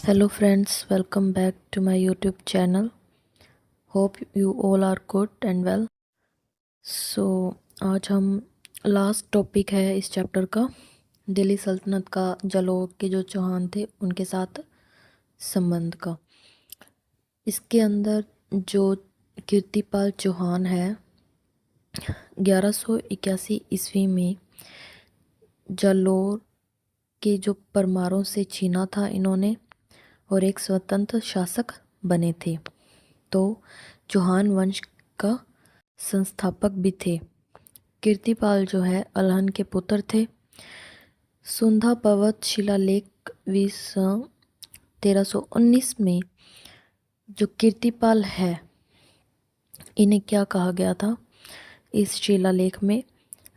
Hello friends, welcome back to my YouTube channel. Hope you all are good and well. So आज हम last topic है इस chapter का, दिल्ली सल्तनत का जालौर के जो चौहान थे उनके साथ संबंध का। इसके अंदर जो कीर्तिपाल चौहान है 1181 ईस्वी में जालौर के जो परमारों से छीना था इन्होंने और एक स्वतंत्र शासक बने थे। तो चौहान वंश का संस्थापक भी थे। कीर्तिपाल जो है अलहन के पुत्र थे। सुंधा पर्वत शिलालेख 1319 में जो कीर्तिपाल है इन्हें क्या कहा गया था, इस शिलालेख में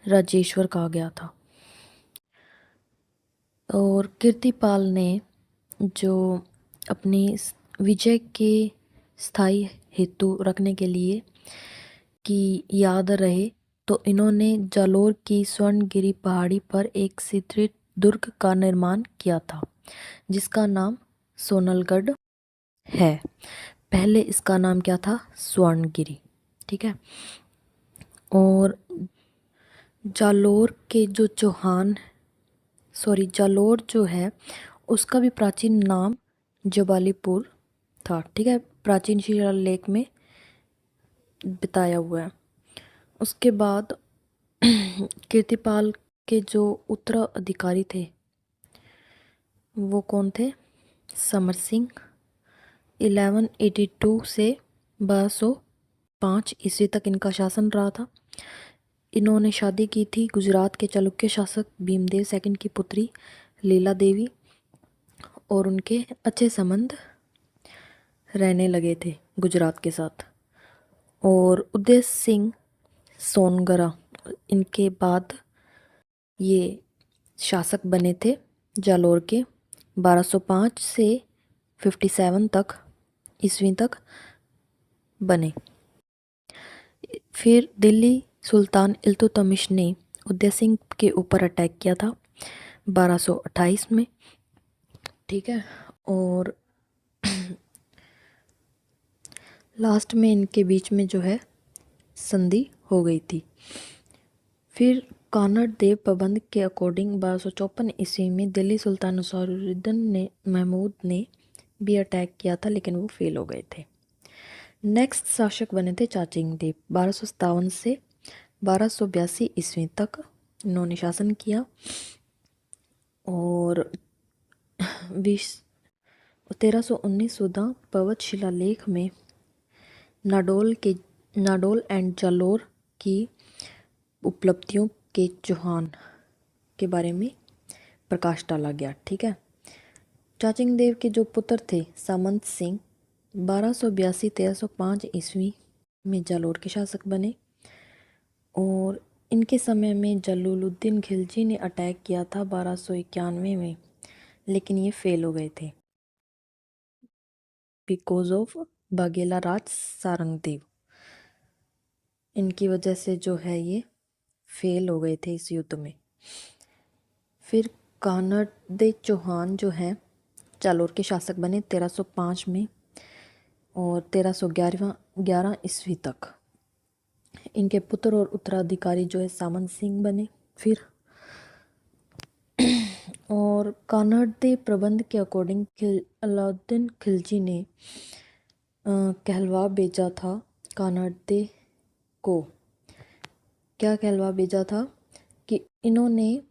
राजेश्वर कहा गया था। और कीर्तिपाल ने जो अपनी विजय के स्थायी हेतु रखने के लिए कि याद रहे, तो इन्होंने जालौर की स्वर्णगिरी पहाड़ी पर एक सुदृढ़ दुर्ग का निर्माण किया था जिसका नाम सोनलगढ़ है। पहले इसका नाम क्या था, स्वर्णगिरी। ठीक है। और जालौर के जो जालौर जो है उसका भी प्राचीन नाम जबालीपुर था। ठीक है, प्राचीन शिलालेख में बताया हुआ है। उसके बाद कीर्तिपाल के जो उत्तराधिकारी थे वो कौन थे, समर सिंह। 1182 से 1205 ईस्वी तक इनका शासन रहा था। इन्होंने शादी की थी गुजरात के चालुक्य शासक भीमदेव सेकंड की पुत्री लीला देवी और उनके अच्छे संबंध रहने लगे थे गुजरात के साथ। और उदय सिंह सोनगरा इनके बाद ये शासक बने थे जालौर के 1205 से 57 तक ईस्वी तक बने। फिर दिल्ली सुल्तान इल्तुतमिश ने उदय सिंह के ऊपर अटैक किया था 1228 में। ठीक है। और लास्ट में इनके बीच में जो है संधि हो गई थी। फिर कानड़ देव प्रबंध के अकॉर्डिंग 1254 ईस्वी में दिल्ली सुल्तान नसीरुद्दीन महमूद ने भी अटैक किया था लेकिन वो फेल हो गए थे। नेक्स्ट शासक बने थे चाचिंग देव। 1257 से 1282 ईस्वी तक इन्होंने शासन किया। और 1319 सुधा पर्वत शिलालेख में नाडोल एंड जालौर की उपलब्धियों के चौहान के बारे में प्रकाश डाला गया। ठीक है। चाचिंग देव के जो पुत्र थे सामंत सिंह 1282-1305 ईस्वी में जालौर के शासक बने। और इनके समय में जलालुद्दीन खिलजी ने अटैक किया था 1291 में, लेकिन ये फेल हो गए थे बिकॉज ऑफ बाघेला राज सारंगदेव। इनकी वजह से जो है ये फेल हो गए थे इस युद्ध में। फिर कानड़ दे चौहान जो है जालौर के शासक बने 1305 में और 1311 ईस्वी तक। इनके पुत्र और उत्तराधिकारी जो है सामंत सिंह बने। फिर और कानड़ दे प्रबंध के अकॉर्डिंग अलाउद्दीन खिलजी ने कहलवा भेजा था कानड़ दे को। क्या कहलवा भेजा था कि इन्होंने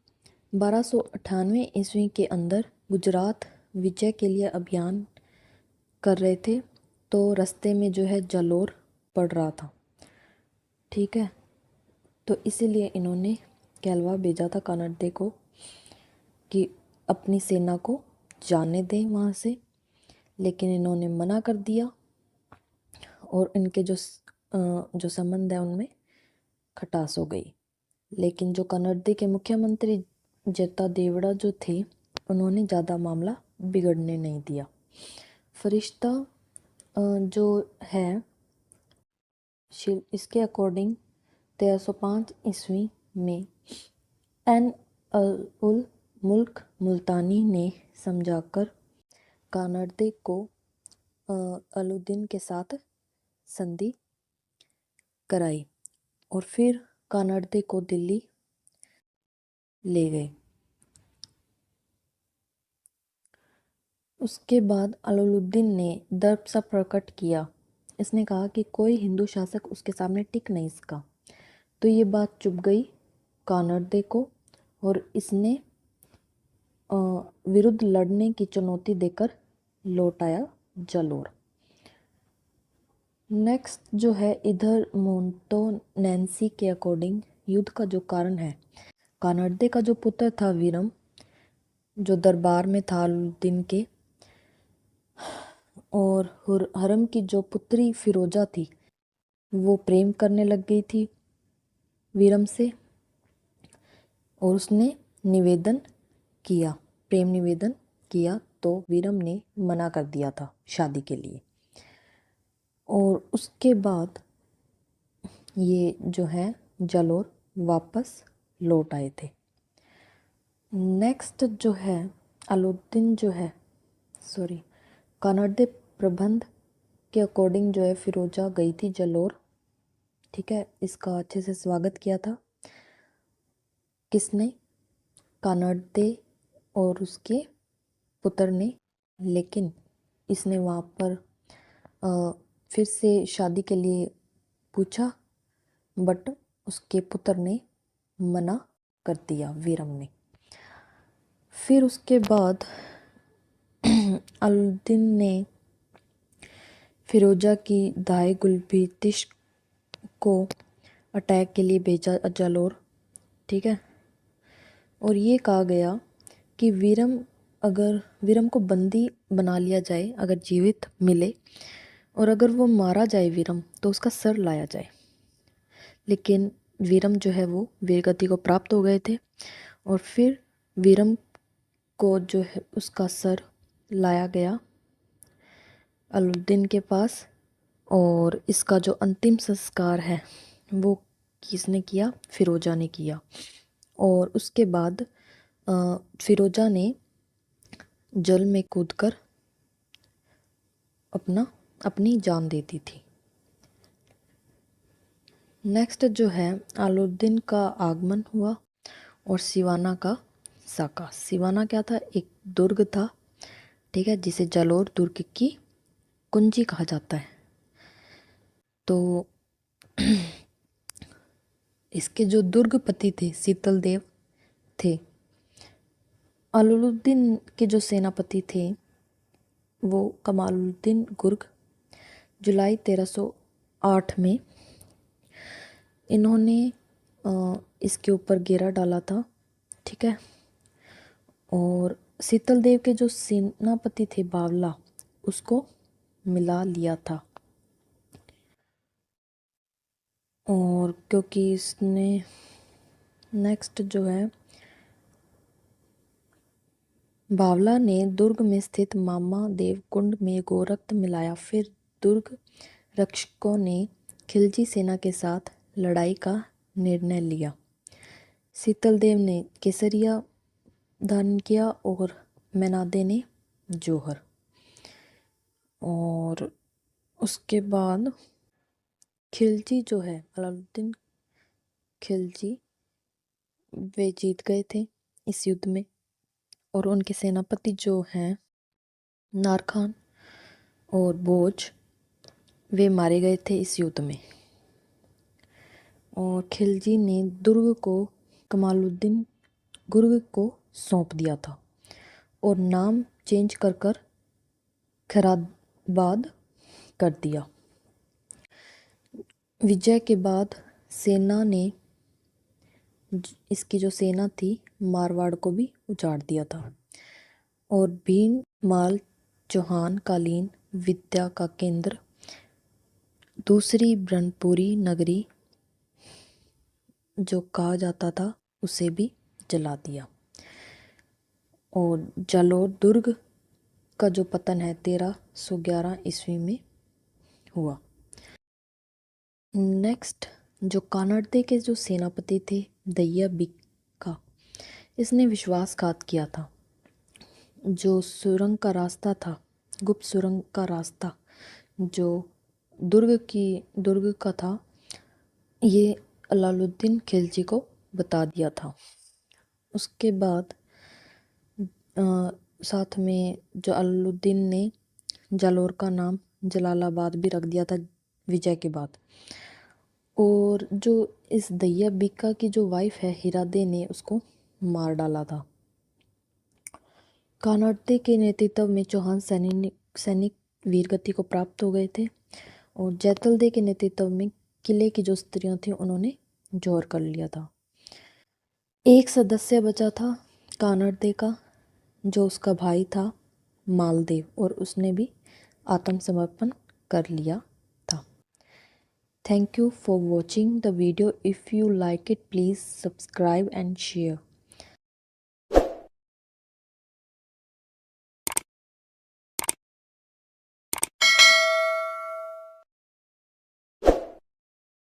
1298 ईस्वी के अंदर गुजरात विजय के लिए अभियान कर रहे थे, तो रास्ते में जो है जालौर पड़ रहा था। ठीक है। तो इसीलिए इन्होंने कहलवा भेजा था कानड़ दे को कि अपनी सेना को जाने दें वहाँ से, लेकिन इन्होंने मना कर दिया और इनके जो संबंध है उनमें खटास हो गई। लेकिन जो कन्नड़ के मुख्यमंत्री जता देवड़ा जो थे उन्होंने ज़्यादा मामला बिगड़ने नहीं दिया। फरिश्ता जो है इसके अकॉर्डिंग 1305 ईस्वी में एन उल मुल्क मुल्तानी ने समझाकर कानर्दे को अलाउद्दीन के साथ संधि कराई और फिर कानर्दे को दिल्ली ले गए। उसके बाद अलाउद्दीन ने दर्प सा प्रकट किया। इसने कहा कि कोई हिंदू शासक उसके सामने टिक नहीं सका। तो ये बात चुभ गई कानर्दे को और इसने विरुद्ध लड़ने की चुनौती देकर लौट आया जालोर। नेक्स्ट जो है इधर मोंटोनेंसी के अकॉर्डिंग युद्ध का जो कारण है, कानर्दे का जो पुत्र था वीरम, जो दरबार में था अलाउद्दीन के, और हरम की जो पुत्री फिरोजा थी वो प्रेम करने लग गई थी वीरम से और उसने निवेदन किया, प्रेम निवेदन किया, तो वीरम ने मना कर दिया था शादी के लिए। और उसके बाद ये जो है जालोर वापस लौट आए थे। नेक्स्ट जो है अलाउद्दीन जो है कानर्दे प्रबंध के अकॉर्डिंग जो है फिरोजा गई थी जालोर। ठीक है, इसका अच्छे से स्वागत किया था किसने? कानर्दे और उसके पुत्र ने। लेकिन इसने वहाँ पर फिर से शादी के लिए पूछा, बट उसके पुत्र ने मना कर दिया, वीरम ने। फिर उसके बाद अलाउद्दीन ने फिरोजा की दाई गुलबितिश को अटैक के लिए भेजा जालोर। ठीक है, और ये कहा गया कि वीरम को बंदी बना लिया जाए अगर जीवित मिले, और अगर वो मारा जाए वीरम तो उसका सर लाया जाए। लेकिन वीरम जो है वो वीरगति को प्राप्त हो गए थे और फिर वीरम को जो है उसका सर लाया गया अलाउद्दीन के पास। और इसका जो अंतिम संस्कार है वो किसने किया? फिरोजा ने किया। और उसके बाद फिरोजा ने जल में कूदकर अपनी जान दे दी थी। नेक्स्ट जो है अलाउद्दीन का आगमन हुआ और सिवाना का साका। सिवाना क्या था? एक दुर्ग था, ठीक है, जिसे जालोर दुर्ग की कुंजी कहा जाता है। तो इसके जो दुर्गपति थे शीतल देव थे। अलाउद्दीन के जो सेनापति थे वो कमालुद्दीन गुर्ग। जुलाई 1308 में इन्होंने इसके ऊपर घेरा डाला था। ठीक है, और शीतल देव के जो सेनापति थे बावला, उसको मिला लिया था। और क्योंकि इसने नेक्स्ट जो है बावला ने दुर्ग में स्थित मामा देव कुंड में गोरक्त मिलाया। फिर दुर्ग रक्षकों ने खिलजी सेना के साथ लड़ाई का निर्णय लिया। शीतल देव ने केसरिया धारण किया और मैनादे ने जौहर। और उसके बाद खिलजी जो है अलाउद्दीन खिलजी वे जीत गए थे इस युद्ध में, और उनके सेनापति जो हैं नारखान और बोझ, वे मारे गए थे इस युद्ध में। और खिलजी ने दुर्ग को कमालुद्दीन गुर्ग को सौंप दिया था और नाम चेंज कर खैराबाद कर दिया। विजय के बाद सेना ने इसकी जो सेना थी मारवाड़ को भी उजाड़ दिया था। और भीन माल चौहान कालीन विद्या का केंद्र दूसरी ब्रह्मपुरी नगरी जो कहा जाता था उसे भी जला दिया। और जालोर दुर्ग का जो पतन है 1311 ईस्वी में हुआ। नेक्स्ट जो कानड़दे के जो सेनापति थे दैया बिक्का, इसने विश्वासघात किया था। जो सुरंग का रास्ता था, गुप्त सुरंग का रास्ता जो दुर्ग का था, ये अलाउद्दीन खिलजी को बता दिया था। उसके बाद साथ में जो अलाउद्दीन ने जालौर का नाम जलालाबाद भी रख दिया था विजय के बाद। और जो इस दैया बीका की जो वाइफ है हिरादे ने उसको मार डाला था। कानाडे के नेतृत्व में चौहान सैनिक वीरगति को प्राप्त हो गए थे और जैतलदे के नेतृत्व में किले की जो स्त्रियां थीं उन्होंने जौहर कर लिया था। एक सदस्य बचा था कानाडे का, जो उसका भाई था मालदेव, और उसने भी आत्मसमर्पण कर लिया था। Thank you for watching the video. If you like it, please subscribe and share.